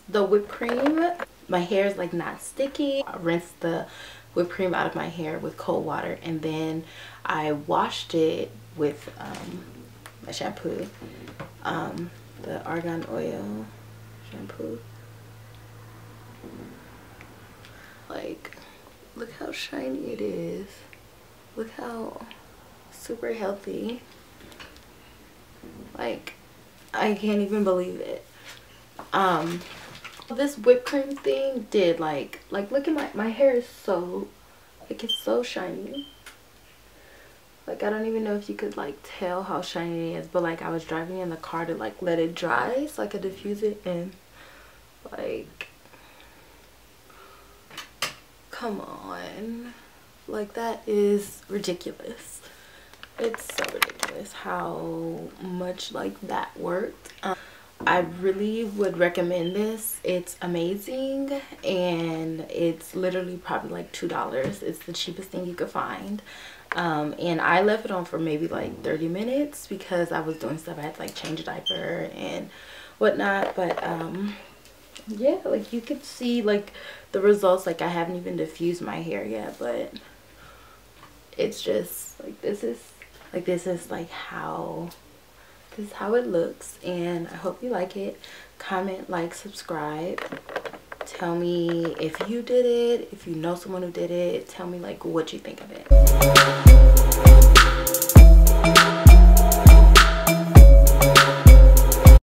the whipped cream, my hair is like not sticky. I rinsed the whipped cream out of my hair with cold water, and then I washed it with my shampoo, the argan oil shampoo. Like, look how shiny it is. Look how super healthy. Like, I can't even believe it. This whipped cream thing did like look at my hair is so, like, it's so shiny. Like, I don't even know if you could like tell how shiny it is, but like I was driving in the car to like let it dry so I could diffuse it, and like, come on, like, that is ridiculous. It's so ridiculous how much like that worked. I really would recommend this. It's amazing, and it's literally probably like $2. It's the cheapest thing you could find. And I left it on for maybe like 30 minutes because I was doing stuff. I had to like change a diaper and whatnot, but yeah, like you could see like the results. Like, I haven't even diffused my hair yet, but it's just like, this is how it looks, and I hope you like it. Comment, like, subscribe. Tell me if you did it, if you know someone who did it. Tell me like what you think of it.